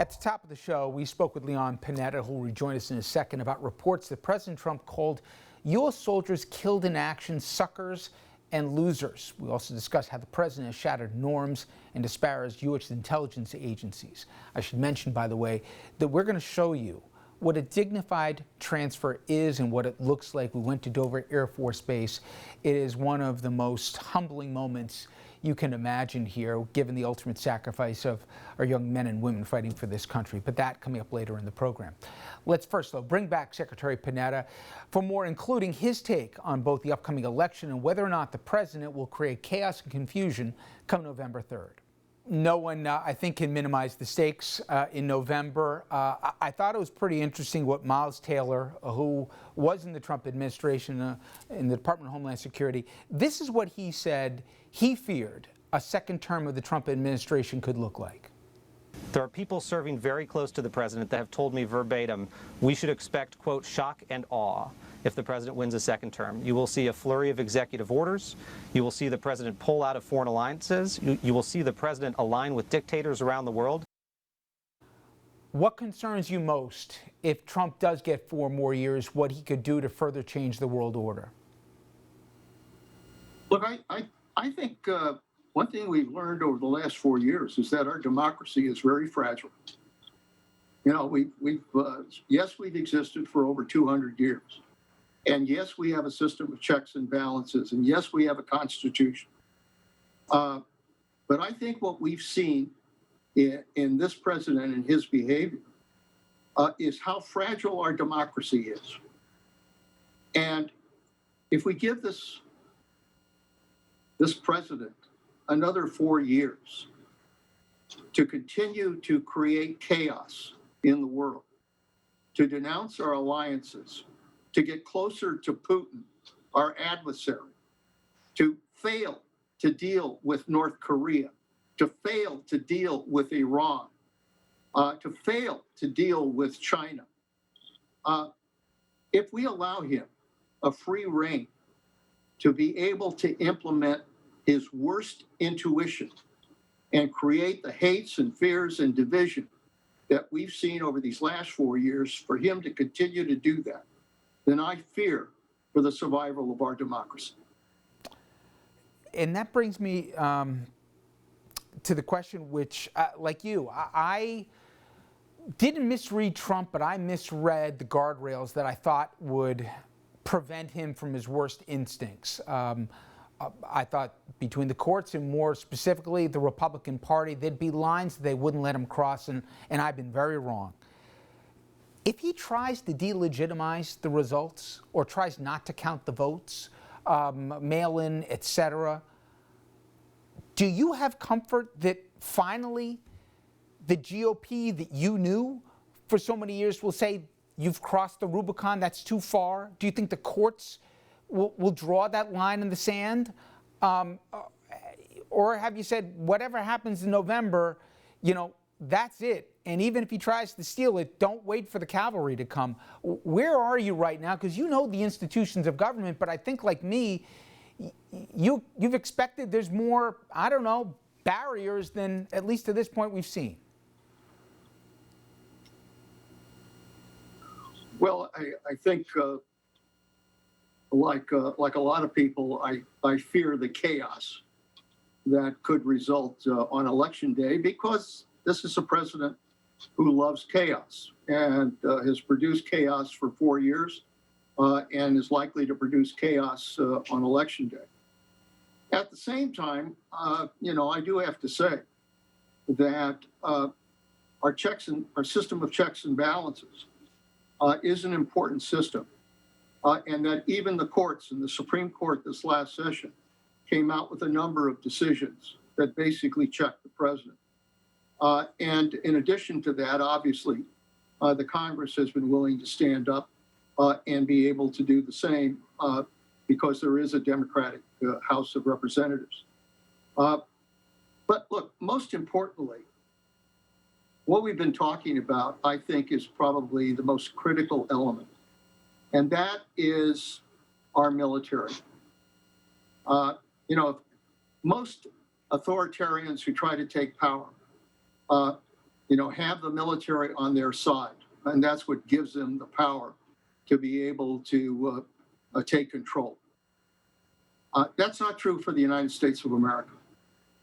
At the top of the show, we spoke with Leon Panetta, who will rejoin us in a second, about reports that President Trump called U.S. soldiers killed in action suckers and losers. We also discussed how the president has shattered norms and disparaged U.S. intelligence agencies. I should mention, by the way, that we're going to show you what a dignified transfer is and what it looks like. We went to Dover Air Force Base. It is one of the most humbling moments you can imagine here, given the ultimate sacrifice of our young men and women fighting for this country. But that coming up later in the program. Let's first, though, bring back Secretary Panetta for more, including his take on both the upcoming election and whether or not the president will create chaos and confusion come November 3rd. No one, I think, can minimize the stakes in November. I thought it was pretty interesting what Miles Taylor, who was in the Trump administration in the Department of Homeland Security, this is what he said he feared a second term of the Trump administration could look like. There are people serving very close to the president that have told me verbatim, we should expect, quote, shock and awe if the president wins a second term. You will see a flurry of executive orders. You will see the president pull out of foreign alliances. You will see the president align with dictators around the world. What concerns you most if Trump does get 4 more years, what he could do to further change the world order? Look, I think one thing we've learned over the last 4 years is that our democracy is very fragile. You know, yes, we've existed for over 200 years. And yes, we have a system of checks and balances. And yes, we have a constitution. But I think what we've seen in this president and his behavior is how fragile our democracy is. And if we give this president another 4 years to continue to create chaos in the world, to denounce our alliances, to get closer to Putin, our adversary, to fail to deal with North Korea, to fail to deal with Iran, to fail to deal with China. If we allow him a free rein to be able to implement his worst intuition and create the hates and fears and division that we've seen over these last 4 years, for him to continue to do that, then I fear for the survival of our democracy. And that brings me to the question which, like you, I didn't misread Trump, but I misread the guardrails that I thought would prevent him from his worst instincts. I thought between the courts and more specifically the Republican Party, there'd be lines they wouldn't let him cross, and I've been very wrong. If he tries to delegitimize the results or tries not to count the votes, mail-in, etc., do you have comfort that finally the GOP that you knew for so many years will say you've crossed the Rubicon, that's too far? Do you think the courts will draw that line in the sand? Or have you said, whatever happens in November, you know, that's it? And even if he tries to steal it, don't wait for the cavalry to come. Where are you right now? Because you know the institutions of government, but I think, like me, you've expected there's more, I don't know, barriers than, at least to this point, we've seen. Well, I think, like a lot of people, I fear the chaos that could result on Election Day, because this is a president who loves chaos and has produced chaos for 4 years and is likely to produce chaos on Election Day. At the same time, you know, I do have to say that our system of checks and balances is an important system, and that even the courts and the Supreme Court this last session came out with a number of decisions that basically checked the president. And in addition to that, obviously, the Congress has been willing to stand up and be able to do the same because there is a Democratic House of Representatives. But look, most importantly, what we've been talking about, I think, is probably the most critical element, and that is our military. You know, most authoritarians who try to take power have the military on their side. And that's what gives them the power to be able to take control. That's not true for the United States of America.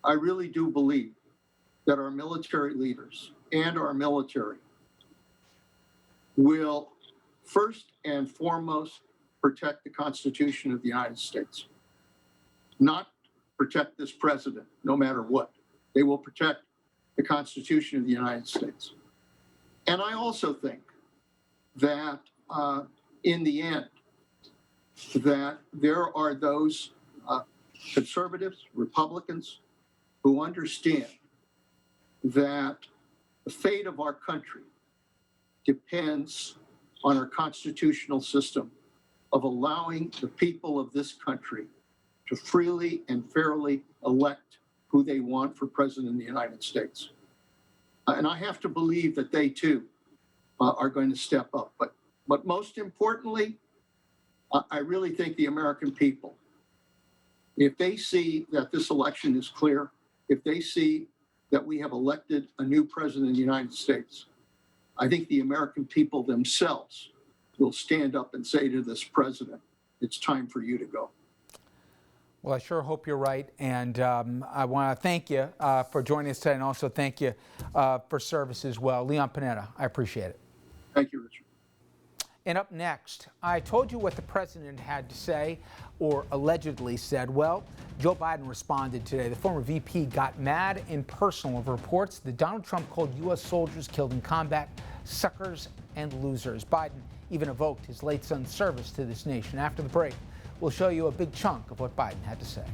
I really do believe that our military leaders and our military will first and foremost protect the Constitution of the United States, not protect this president, no matter what. They will protect the Constitution of the United States. And I also think that in the end, that there are those conservatives, Republicans, who understand that the fate of our country depends on our constitutional system of allowing the people of this country to freely and fairly elect who they want for president of the United States. And I have to believe that they too are going to step up. But most importantly, I really think the American people, if they see that this election is clear, if they see that we have elected a new president of the United States, I think the American people themselves will stand up and say to this president, it's time for you to go. Well, I sure hope you're right. And I want to thank you for joining us today, and also thank you for service as well. Leon Panetta, I appreciate it. Thank you, Richard. And up next, I told you what the president had to say, or allegedly said. Well, Joe Biden responded today. The former VP got mad and personal over reports that Donald Trump called U.S. soldiers killed in combat suckers and losers. Biden even evoked his late son's service to this nation. After the break, we'll show you a big chunk of what Biden had to say.